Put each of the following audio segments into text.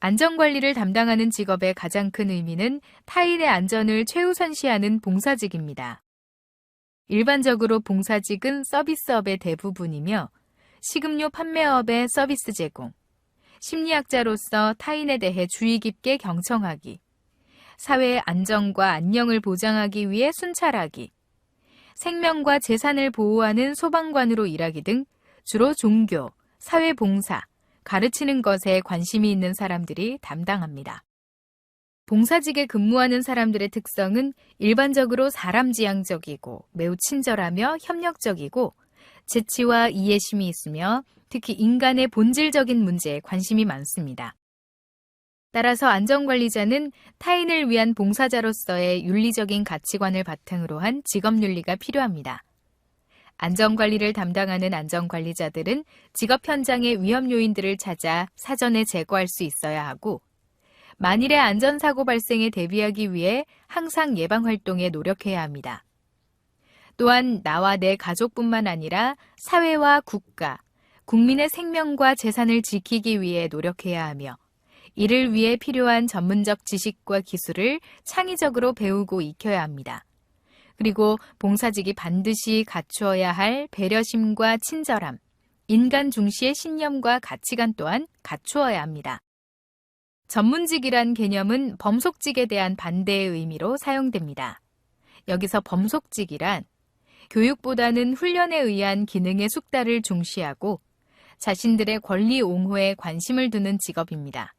안전관리를 담당하는 직업의 가장 큰 의미는 타인의 안전을 최우선시하는 봉사직입니다. 일반적으로 봉사직은 서비스업의 대부분이며 식음료 판매업의 서비스 제공, 심리학자로서 타인에 대해 주의 깊게 경청하기, 사회의 안전과 안녕을 보장하기 위해 순찰하기, 생명과 재산을 보호하는 소방관으로 일하기 등 주로 종교, 사회봉사, 가르치는 것에 관심이 있는 사람들이 담당합니다. 봉사직에 근무하는 사람들의 특성은 일반적으로 사람지향적이고 매우 친절하며 협력적이고 재치와 이해심이 있으며 특히 인간의 본질적인 문제에 관심이 많습니다. 따라서 안전관리자는 타인을 위한 봉사자로서의 윤리적인 가치관을 바탕으로 한 직업윤리가 필요합니다. 안전관리를 담당하는 안전관리자들은 직업 현장의 위험 요인들을 찾아 사전에 제거할 수 있어야 하고 만일의 안전사고 발생에 대비하기 위해 항상 예방활동에 노력해야 합니다. 또한 나와 내 가족뿐만 아니라 사회와 국가, 국민의 생명과 재산을 지키기 위해 노력해야 하며 이를 위해 필요한 전문적 지식과 기술을 창의적으로 배우고 익혀야 합니다. 그리고 봉사직이 반드시 갖추어야 할 배려심과 친절함, 인간 중시의 신념과 가치관 또한 갖추어야 합니다. 전문직이란 개념은 범속직에 대한 반대의 의미로 사용됩니다. 여기서 범속직이란 교육보다는 훈련에 의한 기능의 숙달을 중시하고 자신들의 권리 옹호에 관심을 두는 직업입니다.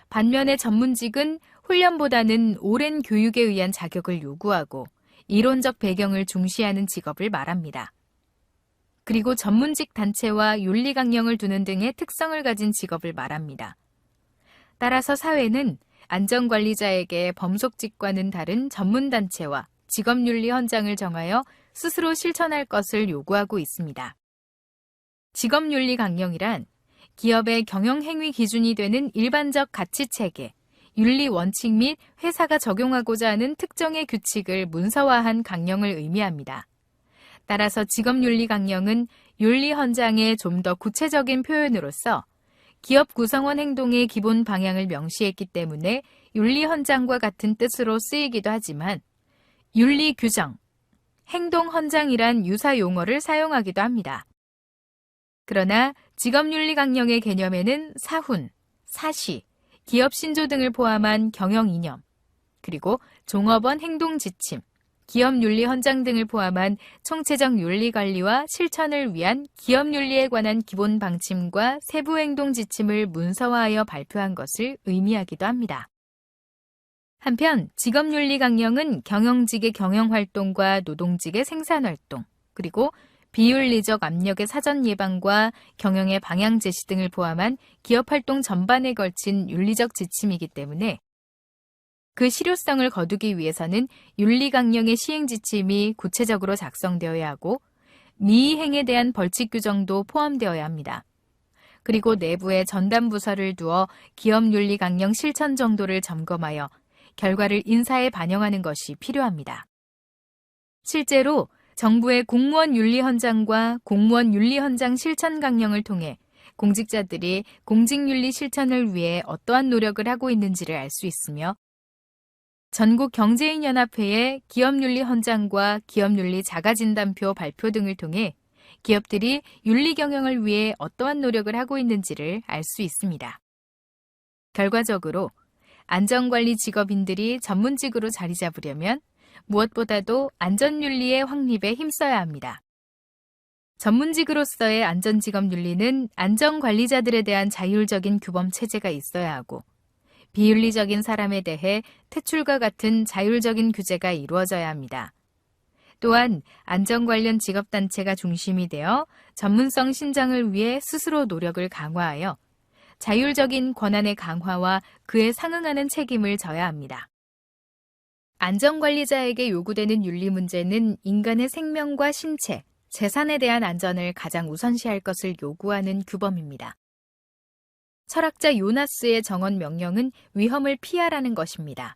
반면에 전문직은 훈련보다는 오랜 교육에 의한 자격을 요구하고 이론적 배경을 중시하는 직업을 말합니다. 그리고 전문직 단체와 윤리 강령을 두는 등의 특성을 가진 직업을 말합니다. 따라서 사회는 안전관리자에게 범속직과는 다른 전문단체와 직업윤리 헌장을 정하여 스스로 실천할 것을 요구하고 있습니다. 직업윤리 강령이란 기업의 경영행위 기준이 되는 일반적 가치체계, 윤리 원칙 및 회사가 적용하고자 하는 특정의 규칙을 문서화한 강령을 의미합니다. 따라서 직업윤리 강령은 윤리 헌장의 좀 더 구체적인 표현으로서 기업 구성원 행동의 기본 방향을 명시했기 때문에 윤리 헌장과 같은 뜻으로 쓰이기도 하지만 윤리 규정, 행동 헌장이란 유사 용어를 사용하기도 합니다. 그러나 직업윤리 강령의 개념에는 사훈, 사시, 기업 신조 등을 포함한 경영 이념, 그리고 종업원 행동 지침, 기업 윤리 헌장 등을 포함한 총체적 윤리 관리와 실천을 위한 기업 윤리에 관한 기본 방침과 세부 행동 지침을 문서화하여 발표한 것을 의미하기도 합니다. 한편 직업 윤리 강령은 경영직의 경영 활동과 노동직의 생산 활동, 그리고 비윤리적 압력의 사전 예방과 경영의 방향 제시 등을 포함한 기업 활동 전반에 걸친 윤리적 지침이기 때문에 그 실효성을 거두기 위해서는 윤리 강령의 시행 지침이 구체적으로 작성되어야 하고 미이행에 대한 벌칙 규정도 포함되어야 합니다. 그리고 내부에 전담 부서를 두어 기업 윤리 강령 실천 정도를 점검하여 결과를 인사에 반영하는 것이 필요합니다. 실제로 정부의 공무원 윤리 헌장과 공무원 윤리 헌장 실천 강령을 통해 공직자들이 공직윤리 실천을 위해 어떠한 노력을 하고 있는지를 알 수 있으며 전국경제인연합회의 기업윤리 헌장과 기업윤리 자가진단표 발표 등을 통해 기업들이 윤리 경영을 위해 어떠한 노력을 하고 있는지를 알 수 있습니다. 결과적으로 안전관리 직업인들이 전문직으로 자리 잡으려면 무엇보다도 안전윤리의 확립에 힘써야 합니다. 전문직으로서의 안전직업윤리는 안전관리자들에 대한 자율적인 규범 체제가 있어야 하고 비윤리적인 사람에 대해 퇴출과 같은 자율적인 규제가 이루어져야 합니다. 또한 안전 관련 직업단체가 중심이 되어 전문성 신장을 위해 스스로 노력을 강화하여 자율적인 권한의 강화와 그에 상응하는 책임을 져야 합니다. 안전관리자에게 요구되는 윤리 문제는 인간의 생명과 신체, 재산에 대한 안전을 가장 우선시할 것을 요구하는 규범입니다. 철학자 요나스의 정언 명령은 위험을 피하라는 것입니다.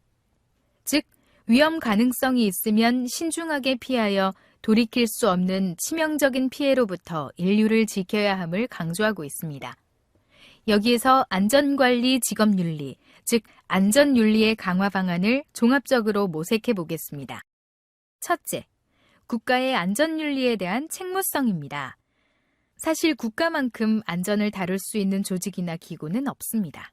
즉, 위험 가능성이 있으면 신중하게 피하여 돌이킬 수 없는 치명적인 피해로부터 인류를 지켜야 함을 강조하고 있습니다. 여기에서 안전관리 직업윤리, 즉 안전윤리의 강화 방안을 종합적으로 모색해 보겠습니다. 첫째, 국가의 안전윤리에 대한 책무성입니다. 사실 국가만큼 안전을 다룰 수 있는 조직이나 기구는 없습니다.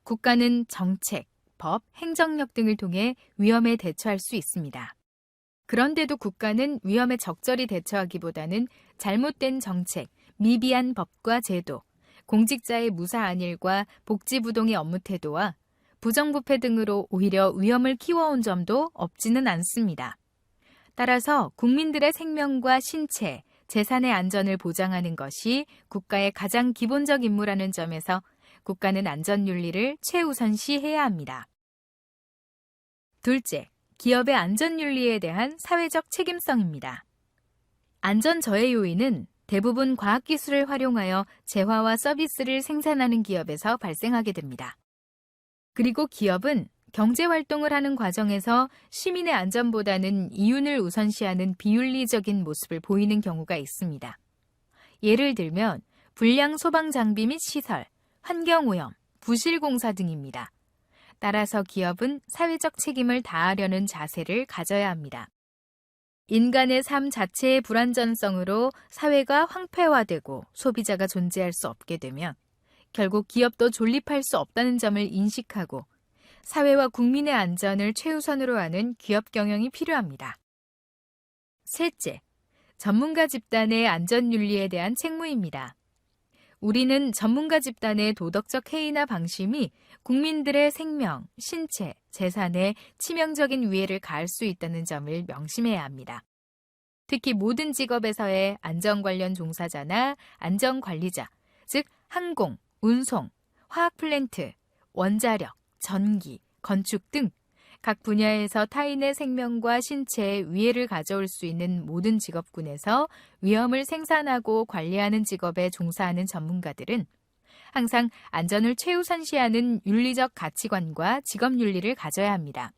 국가는 정책, 법, 행정력 등을 통해 위험에 대처할 수 있습니다. 그런데도 국가는 위험에 적절히 대처하기보다는 잘못된 정책, 미비한 법과 제도, 공직자의 무사안일과 복지부동의 업무 태도와 부정부패 등으로 오히려 위험을 키워온 점도 없지는 않습니다. 따라서 국민들의 생명과 신체, 재산의 안전을 보장하는 것이 국가의 가장 기본적 임무라는 점에서 국가는 안전윤리를 최우선시해야 합니다. 둘째, 기업의 안전윤리에 대한 사회적 책임성입니다. 안전저해 요인은 대부분 과학기술을 활용하여 재화와 서비스를 생산하는 기업에서 발생하게 됩니다. 그리고 기업은 경제활동을 하는 과정에서 시민의 안전보다는 이윤을 우선시하는 비윤리적인 모습을 보이는 경우가 있습니다. 예를 들면 불량 소방장비 및 시설, 환경오염, 부실공사 등입니다. 따라서 기업은 사회적 책임을 다하려는 자세를 가져야 합니다. 인간의 삶 자체의 불안전성으로 사회가 황폐화되고 소비자가 존재할 수 없게 되면 결국 기업도 존립할 수 없다는 점을 인식하고 사회와 국민의 안전을 최우선으로 하는 기업 경영이 필요합니다. 셋째, 전문가 집단의 안전윤리에 대한 책무입니다. 우리는 전문가 집단의 도덕적 해이나 방심이 국민들의 생명, 신체, 재산에 치명적인 위해를 가할 수 있다는 점을 명심해야 합니다. 특히 모든 직업에서의 안전 관련 종사자나 안전관리자, 즉 항공, 운송, 화학플랜트, 원자력, 전기, 건축 등 각 분야에서 타인의 생명과 신체에 위해를 가져올 수 있는 모든 직업군에서 위험을 생산하고 관리하는 직업에 종사하는 전문가들은 항상 안전을 최우선시하는 윤리적 가치관과 직업윤리를 가져야 합니다.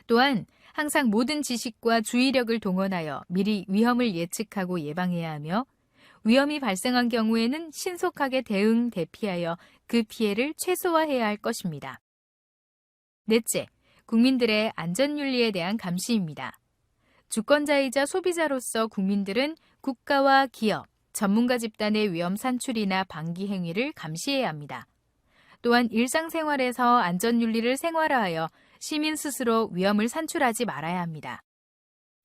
또한 항상 모든 지식과 주의력을 동원하여 미리 위험을 예측하고 예방해야 하며 위험이 발생한 경우에는 신속하게 대피하여 그 피해를 최소화해야 할 것입니다. 넷째, 국민들의 안전윤리에 대한 감시입니다. 주권자이자 소비자로서 국민들은 국가와 기업, 전문가 집단의 위험 산출이나 방기 행위를 감시해야 합니다. 또한 일상생활에서 안전윤리를 생활화하여 시민 스스로 위험을 산출하지 말아야 합니다.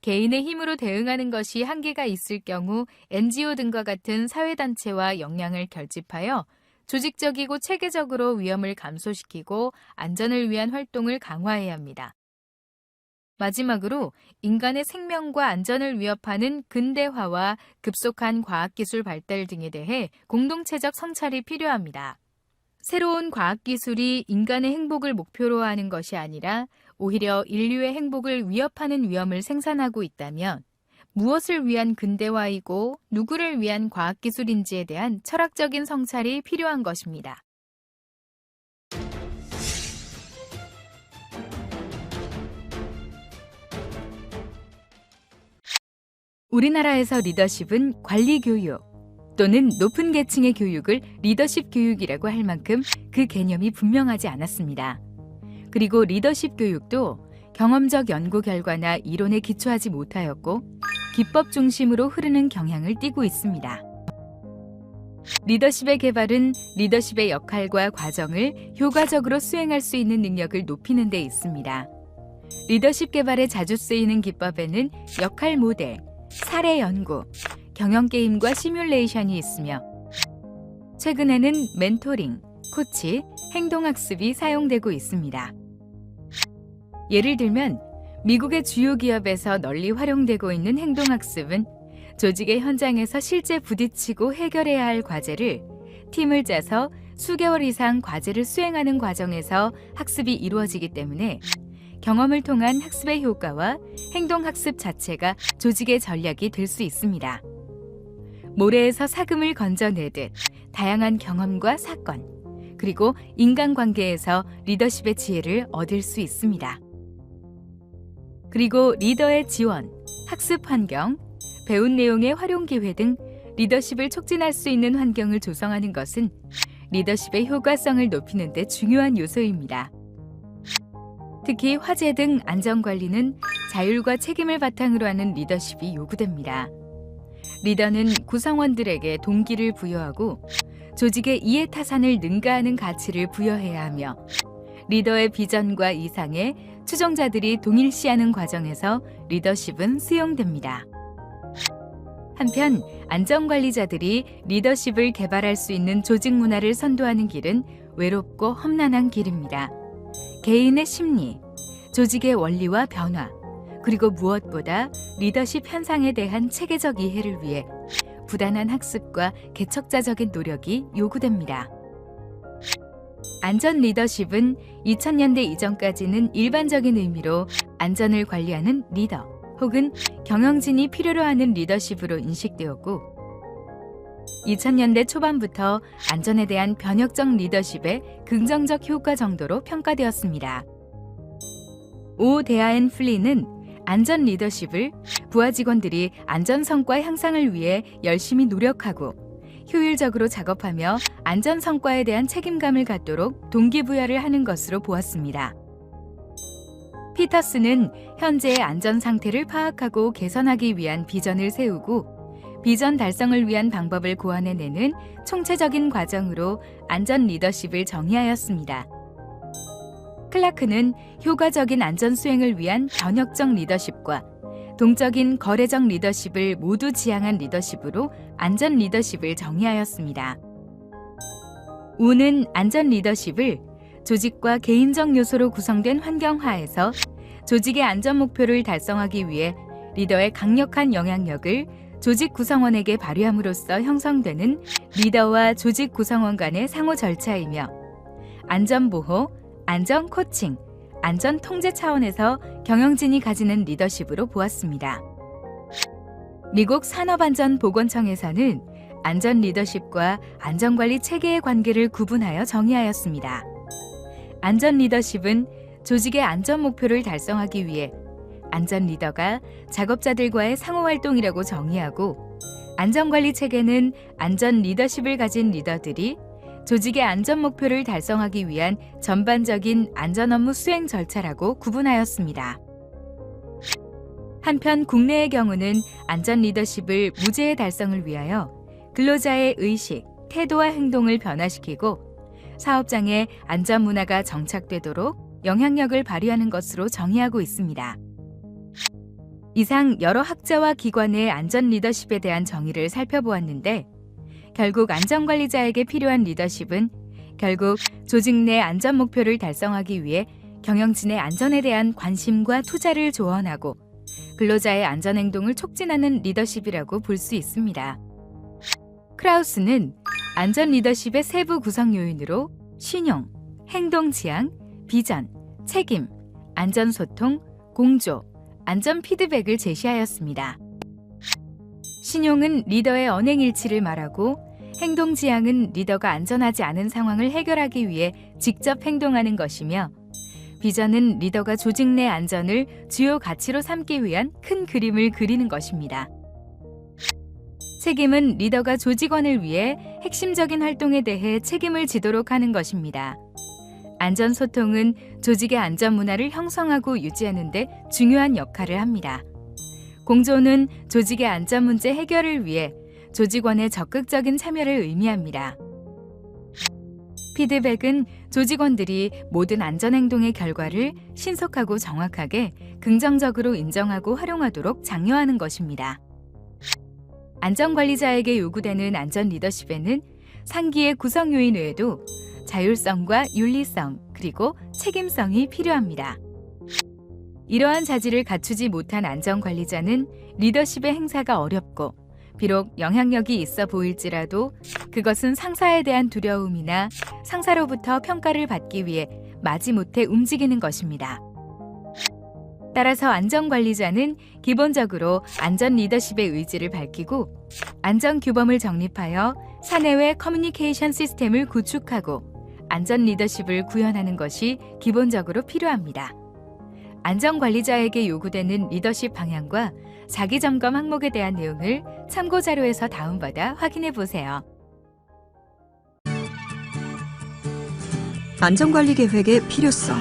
개인의 힘으로 대응하는 것이 한계가 있을 경우 NGO 등과 같은 사회단체와 역량을 결집하여 조직적이고 체계적으로 위험을 감소시키고 안전을 위한 활동을 강화해야 합니다. 마지막으로 인간의 생명과 안전을 위협하는 근대화와 급속한 과학기술 발달 등에 대해 공동체적 성찰이 필요합니다. 새로운 과학기술이 인간의 행복을 목표로 하는 것이 아니라 오히려 인류의 행복을 위협하는 위험을 생산하고 있다면 무엇을 위한 근대화이고 누구를 위한 과학기술인지에 대한 철학적인 성찰이 필요한 것입니다. 우리나라에서 리더십은 관리 교육 또는 높은 계층의 교육을 리더십 교육이라고 할 만큼 그 개념이 분명하지 않았습니다. 그리고 리더십 교육도 경험적 연구 결과나 이론에 기초하지 못하였고 기법 중심으로 흐르는 경향을 띠고 있습니다. 리더십의 개발은 리더십의 역할과 과정을 효과적으로 수행할 수 있는 능력을 높이는 데 있습니다. 리더십 개발에 자주 쓰이는 기법에는 역할 모델, 사례 연구, 경영 게임과 시뮬레이션이 있으며 최근에는 멘토링, 코치, 행동학습이 사용되고 있습니다. 예를 들면 미국의 주요 기업에서 널리 활용되고 있는 행동학습은 조직의 현장에서 실제 부딪히고 해결해야 할 과제를 팀을 짜서 수개월 이상 과제를 수행하는 과정에서 학습이 이루어지기 때문에 경험을 통한 학습의 효과와 행동학습 자체가 조직의 전략이 될 수 있습니다. 모래에서 사금을 건져내듯 다양한 경험과 사건, 그리고 인간관계에서 리더십의 지혜를 얻을 수 있습니다. 그리고 리더의 지원, 학습 환경, 배운 내용의 활용 기회 등 리더십을 촉진할 수 있는 환경을 조성하는 것은 리더십의 효과성을 높이는 데 중요한 요소입니다. 특히 화재 등 안전관리는 자율과 책임을 바탕으로 하는 리더십이 요구됩니다. 리더는 구성원들에게 동기를 부여하고 조직의 이해타산을 능가하는 가치를 부여해야 하며 리더의 비전과 이상에 추종자들이 동일시하는 과정에서 리더십은 수용됩니다. 한편 안전관리자들이 리더십을 개발할 수 있는 조직 문화를 선도하는 길은 외롭고 험난한 길입니다. 개인의 심리, 조직의 원리와 변화, 그리고 무엇보다 리더십 현상에 대한 체계적 이해를 위해 부단한 학습과 개척자적인 노력이 요구됩니다. 안전 리더십은 2000년대 이전까지는 일반적인 의미로 안전을 관리하는 리더 혹은 경영진이 필요로 하는 리더십으로 인식되었고 2000년대 초반부터 안전에 대한 변혁적 리더십의 긍정적 효과 정도로 평가되었습니다. 오 데아엔 플리는 안전 리더십을 부하 직원들이 안전 성과 향상을 위해 열심히 노력하고 효율적으로 작업하며 안전 성과에 대한 책임감을 갖도록 동기부여를 하는 것으로 보았습니다. 피터스는 현재의 안전 상태를 파악하고 개선하기 위한 비전을 세우고 비전 달성을 위한 방법을 고안해내는 총체적인 과정으로 안전 리더십을 정의하였습니다. 클라크는 효과적인 안전 수행을 위한 변혁적 리더십과 동적인 거래적 리더십을 모두 지향한 리더십으로 안전 리더십을 정의하였습니다. 우는 안전 리더십을 조직과 개인적 요소로 구성된 환경하에서 조직의 안전 목표를 달성하기 위해 리더의 강력한 영향력을 조직 구성원에게 발휘함으로써 형성되는 리더와 조직 구성원 간의 상호 절차이며 안전보호, 안전 코칭, 안전 통제 차원에서 경영진이 가지는 리더십으로 보았습니다. 미국 산업안전보건청에서는 안전 리더십과 안전관리 체계의 관계를 구분하여 정의하였습니다. 안전 리더십은 조직의 안전 목표를 달성하기 위해 안전 리더가 작업자들과의 상호활동이라고 정의하고 안전관리 체계는 안전 리더십을 가진 리더들이 조직의 안전 목표를 달성하기 위한 전반적인 안전 업무 수행 절차라고 구분하였습니다. 한편 국내의 경우는 안전 리더십을 무죄의 달성을 위하여 근로자의 의식, 태도와 행동을 변화시키고 사업장에 안전 문화가 정착되도록 영향력을 발휘하는 것으로 정의하고 있습니다. 이상 여러 학자와 기관의 안전 리더십에 대한 정의를 살펴보았는데 결국 안전관리자에게 필요한 리더십은 결국 조직 내 안전 목표를 달성하기 위해 경영진의 안전에 대한 관심과 투자를 조언하고 근로자의 안전행동을 촉진하는 리더십이라고 볼 수 있습니다. 크라우스는 안전 리더십의 세부 구성 요인으로 신용, 행동 지향, 비전, 책임, 안전 소통, 공조, 안전 피드백을 제시하였습니다. 신용은 리더의 언행 일치를 말하고 행동 지향은 리더가 안전하지 않은 상황을 해결하기 위해 직접 행동하는 것이며 비전은 리더가 조직 내 안전을 주요 가치로 삼기 위한 큰 그림을 그리는 것입니다. 책임은 리더가 조직원을 위해 핵심적인 활동에 대해 책임을 지도록 하는 것입니다. 안전 소통은 조직의 안전 문화를 형성하고 유지하는 데 중요한 역할을 합니다. 공조는 조직의 안전 문제 해결을 위해 조직원의 적극적인 참여를 의미합니다. 피드백은 조직원들이 모든 안전행동의 결과를 신속하고 정확하게 긍정적으로 인정하고 활용하도록 장려하는 것입니다. 안전관리자에게 요구되는 안전 리더십에는 상기의 구성 요인 외에도 자율성과 윤리성 그리고 책임성이 필요합니다. 이러한 자질을 갖추지 못한 안전관리자는 리더십의 행사가 어렵고 비록 영향력이 있어 보일지라도 그것은 상사에 대한 두려움이나 상사로부터 평가를 받기 위해 마지못해 움직이는 것입니다. 따라서 안전관리자는 기본적으로 안전 리더십의 의지를 밝히고 안전규범을 정립하여 사내외 커뮤니케이션 시스템을 구축하고 안전 리더십을 구현하는 것이 기본적으로 필요합니다. 안전관리자에게 요구되는 리더십 방향과 자기점검 항목에 대한 내용을 참고자료에서 다운받아 확인해 보세요. 안전관리 계획의 필요성.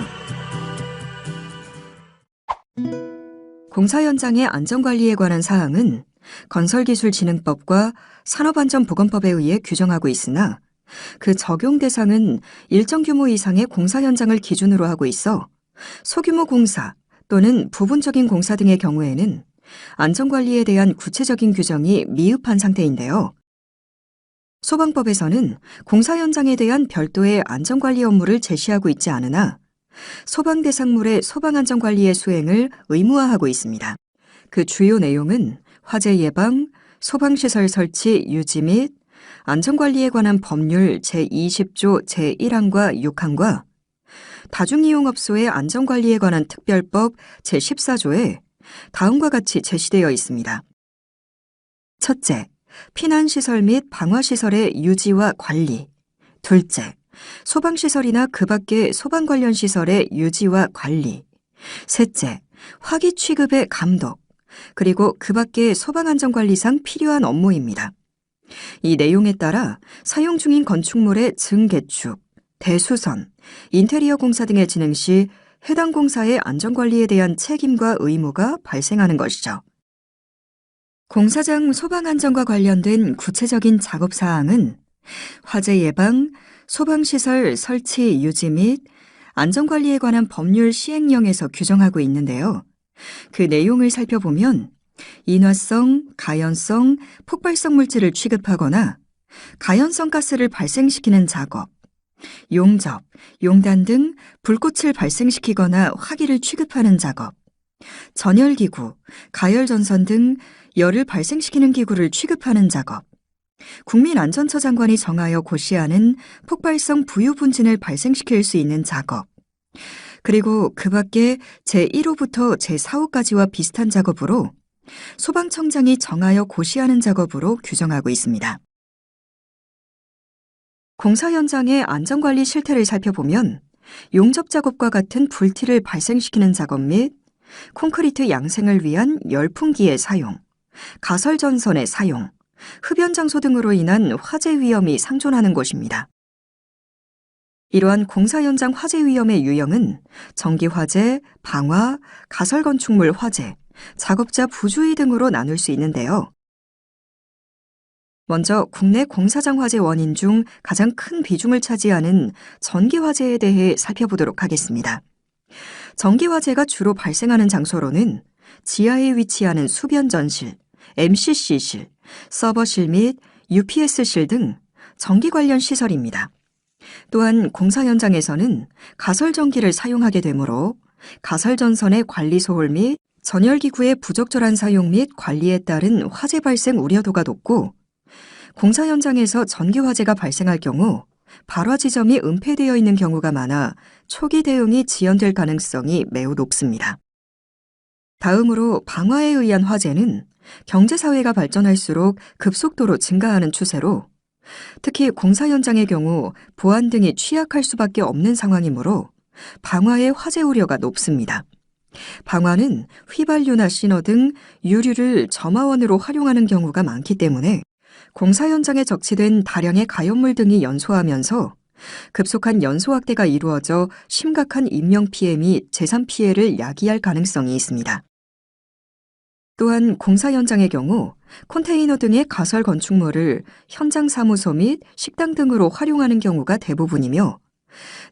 공사 현장의 안전관리에 관한 사항은 건설기술진흥법과 산업안전보건법에 의해 규정하고 있으나 그 적용 대상은 일정 규모 이상의 공사 현장을 기준으로 하고 있어 소규모 공사 또는 부분적인 공사 등의 경우에는 안전관리에 대한 구체적인 규정이 미흡한 상태인데요. 소방법에서는 공사 현장에 대한 별도의 안전관리 업무를 제시하고 있지 않으나 소방 대상물의 소방안전관리의 수행을 의무화하고 있습니다. 그 주요 내용은 화재 예방, 소방시설 설치, 유지 및 안전관리에 관한 법률 제20조 제1항과 6항과 다중이용업소의 안전관리에 관한 특별법 제14조에 다음과 같이 제시되어 있습니다. 첫째, 피난시설 및 방화시설의 유지와 관리. 둘째, 소방시설이나 그 밖의 소방 관련 시설의 유지와 관리. 셋째, 화기 취급의 감독. 그리고 그 밖의 소방안전관리상 필요한 업무입니다. 이 내용에 따라 사용 중인 건축물의 증개축, 대수선, 인테리어 공사 등의 진행 시 해당 공사의 안전관리에 대한 책임과 의무가 발생하는 것이죠. 공사장 소방안전과 관련된 구체적인 작업사항은 화재 예방, 소방시설 설치 유지 및 안전관리에 관한 법률 시행령에서 규정하고 있는데요. 그 내용을 살펴보면 인화성, 가연성, 폭발성 물질을 취급하거나 가연성 가스를 발생시키는 작업, 용접, 용단 등 불꽃을 발생시키거나 화기를 취급하는 작업, 전열기구, 가열전선 등 열을 발생시키는 기구를 취급하는 작업, 국민안전처 장관이 정하여 고시하는 폭발성 부유분진을 발생시킬 수 있는 작업, 그리고 그 밖에 제1호부터 제4호까지와 비슷한 작업으로 소방청장이 정하여 고시하는 작업으로 규정하고 있습니다. 공사 현장의 안전관리 실태를 살펴보면 용접 작업과 같은 불티를 발생시키는 작업 및 콘크리트 양생을 위한 열풍기의 사용, 가설전선의 사용, 흡연 장소 등으로 인한 화재 위험이 상존하는 것입니다. 이러한 공사 현장 화재 위험의 유형은 전기 화재, 방화, 가설 건축물 화재, 작업자 부주의 등으로 나눌 수 있는데요. 먼저 국내 공사장 화재 원인 중 가장 큰 비중을 차지하는 전기 화재에 대해 살펴보도록 하겠습니다. 전기 화재가 주로 발생하는 장소로는 지하에 위치하는 수변전실, MCC실, 서버실 및 UPS실 등 전기 관련 시설입니다. 또한 공사 현장에서는 가설전기를 사용하게 되므로 가설전선의 관리 소홀 및 전열기구의 부적절한 사용 및 관리에 따른 화재 발생 우려도가 높고 공사 현장에서 전기 화재가 발생할 경우 발화 지점이 은폐되어 있는 경우가 많아 초기 대응이 지연될 가능성이 매우 높습니다. 다음으로 방화에 의한 화재는 경제사회가 발전할수록 급속도로 증가하는 추세로 특히 공사 현장의 경우 보안 등이 취약할 수밖에 없는 상황이므로 방화의 화재 우려가 높습니다. 방화는 휘발유나 신호 등 유류를 점화원으로 활용하는 경우가 많기 때문에 공사 현장에 적치된 다량의 가연물 등이 연소하면서 급속한 연소 확대가 이루어져 심각한 인명피해 및 재산피해를 야기할 가능성이 있습니다. 또한 공사 현장의 경우 컨테이너 등의 가설 건축물을 현장 사무소 및 식당 등으로 활용하는 경우가 대부분이며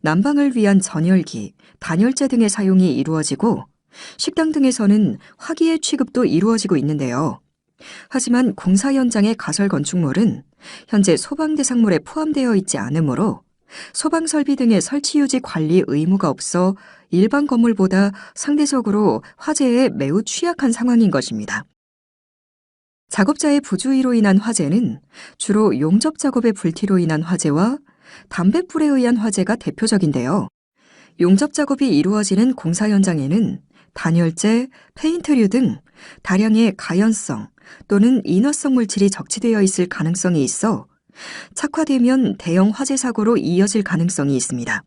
난방을 위한 전열기, 단열재 등의 사용이 이루어지고 식당 등에서는 화기의 취급도 이루어지고 있는데요. 하지만 공사 현장의 가설 건축물은 현재 소방 대상물에 포함되어 있지 않으므로 소방설비 등의 설치 유지 관리 의무가 없어 일반 건물보다 상대적으로 화재에 매우 취약한 상황인 것입니다. 작업자의 부주의로 인한 화재는 주로 용접 작업의 불티로 인한 화재와 담뱃불에 의한 화재가 대표적인데요. 용접 작업이 이루어지는 공사 현장에는 단열재, 페인트류 등 다량의 가연성 또는 인화성 물질이 적치되어 있을 가능성이 있어 착화되면 대형 화재 사고로 이어질 가능성이 있습니다.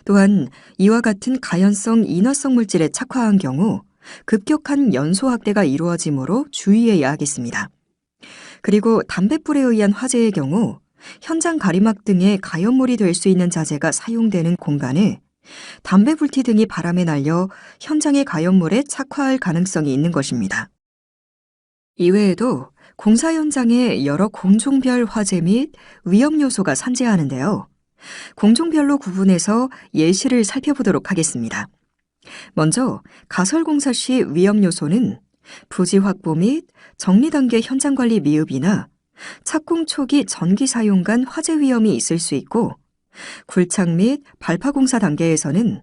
또한 이와 같은 가연성, 인화성 물질에 착화한 경우 급격한 연소 확대가 이루어지므로 주의해야 하겠습니다. 그리고 담뱃불에 의한 화재의 경우 현장 가리막 등의 가연물이 될 수 있는 자재가 사용되는 공간에 담배 불티 등이 바람에 날려 현장의 가연물에 착화할 가능성이 있는 것입니다. 이외에도 공사 현장에 여러 공종별 화재 및 위험 요소가 산재하는데요. 공종별로 구분해서 예시를 살펴보도록 하겠습니다. 먼저 가설공사 시 위험 요소는 부지 확보 및 정리 단계 현장 관리 미흡이나 착공 초기 전기 사용 간 화재 위험이 있을 수 있고, 굴착 및 발파 공사 단계에서는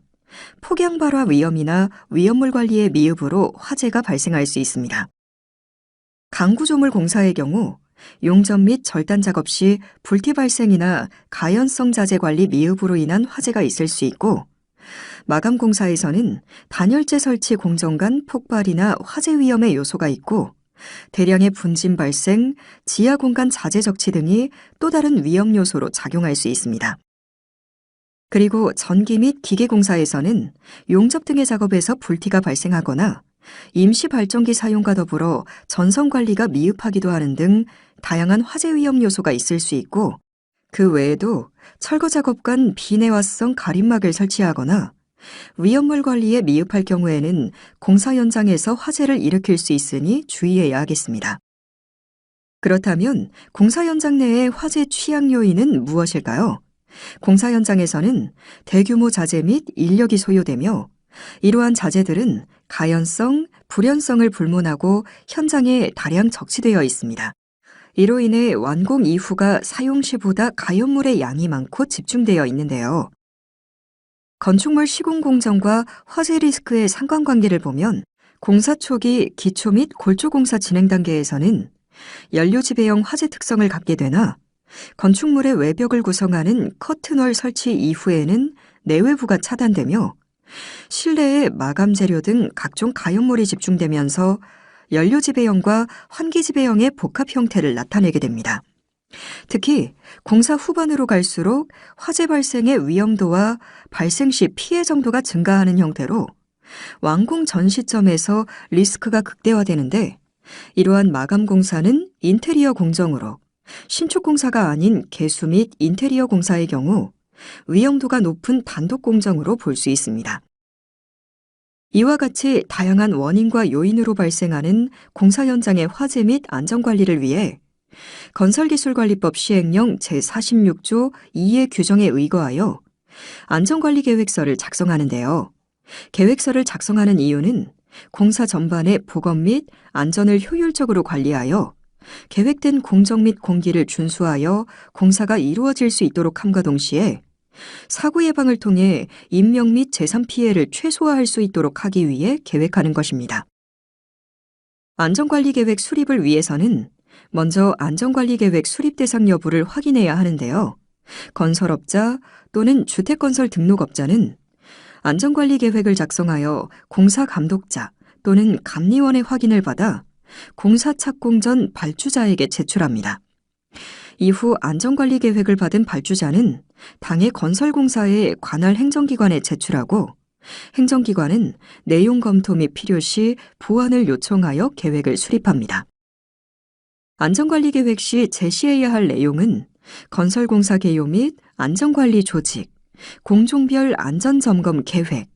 폭양 발화 위험이나 위험물 관리의 미흡으로 화재가 발생할 수 있습니다. 강구조물 공사의 경우 용접 및 절단 작업 시 불티 발생이나 가연성 자재 관리 미흡으로 인한 화재가 있을 수 있고, 마감 공사에서는 단열재 설치 공정 간 폭발이나 화재 위험의 요소가 있고, 대량의 분진 발생, 지하 공간 자재 적치 등이 또 다른 위험 요소로 작용할 수 있습니다. 그리고 전기 및 기계 공사에서는 용접 등의 작업에서 불티가 발생하거나 임시 발전기 사용과 더불어 전선 관리가 미흡하기도 하는 등 다양한 화재 위험 요소가 있을 수 있고, 그 외에도 철거 작업 간 비내화성 가림막을 설치하거나 위험물 관리에 미흡할 경우에는 공사 현장에서 화재를 일으킬 수 있으니 주의해야 하겠습니다. 그렇다면 공사 현장 내의 화재 취약 요인은 무엇일까요? 공사 현장에서는 대규모 자재 및 인력이 소요되며, 이러한 자재들은 가연성, 불연성을 불문하고 현장에 다량 적치되어 있습니다. 이로 인해 완공 이후가 사용 시보다 가연물의 양이 많고 집중되어 있는데요. 건축물 시공 공정과 화재 리스크의 상관관계를 보면 공사 초기 기초 및 골조 공사 진행 단계에서는 연료 지배형 화재 특성을 갖게 되나, 건축물의 외벽을 구성하는 커튼월 설치 이후에는 내외부가 차단되며 실내에 마감 재료 등 각종 가연물이 집중되면서 연료 지배형과 환기 지배형의 복합 형태를 나타내게 됩니다. 특히 공사 후반으로 갈수록 화재 발생의 위험도와 발생 시 피해 정도가 증가하는 형태로 완공 전 시점에서 리스크가 극대화되는데, 이러한 마감 공사는 인테리어 공정으로, 신축 공사가 아닌 개수 및 인테리어 공사의 경우 위험도가 높은 단독 공정으로 볼 수 있습니다. 이와 같이 다양한 원인과 요인으로 발생하는 공사 현장의 화재 및 안전관리를 위해 건설기술관리법 시행령 제46조 2의 규정에 의거하여 안전관리계획서를 작성하는데요. 계획서를 작성하는 이유는 공사 전반의 보건 및 안전을 효율적으로 관리하여 계획된 공정 및 공기를 준수하여 공사가 이루어질 수 있도록 함과 동시에 사고 예방을 통해 인명 및 재산 피해를 최소화할 수 있도록 하기 위해 계획하는 것입니다. 안전관리계획 수립을 위해서는 먼저 안전관리계획 수립 대상 여부를 확인해야 하는데요. 건설업자 또는 주택건설 등록업자는 안전관리계획을 작성하여 공사감독자 또는 감리원의 확인을 받아 공사 착공 전 발주자에게 제출합니다. 이후 안전관리계획을 받은 발주자는 당해 건설공사의 관할 행정기관에 제출하고, 행정기관은 내용 검토 및 필요시 보완을 요청하여 계획을 수립합니다. 안전관리계획 시 제시해야 할 내용은 건설공사 개요 및 안전관리 조직, 공종별 안전점검 계획,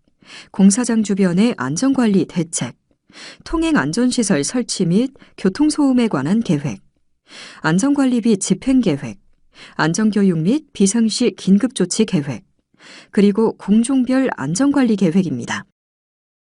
공사장 주변의 안전관리 대책, 통행안전시설 설치 및 교통소음에 관한 계획, 안전관리비 집행계획, 안전교육 및 비상시 긴급조치 계획, 그리고 공종별 안전관리 계획입니다.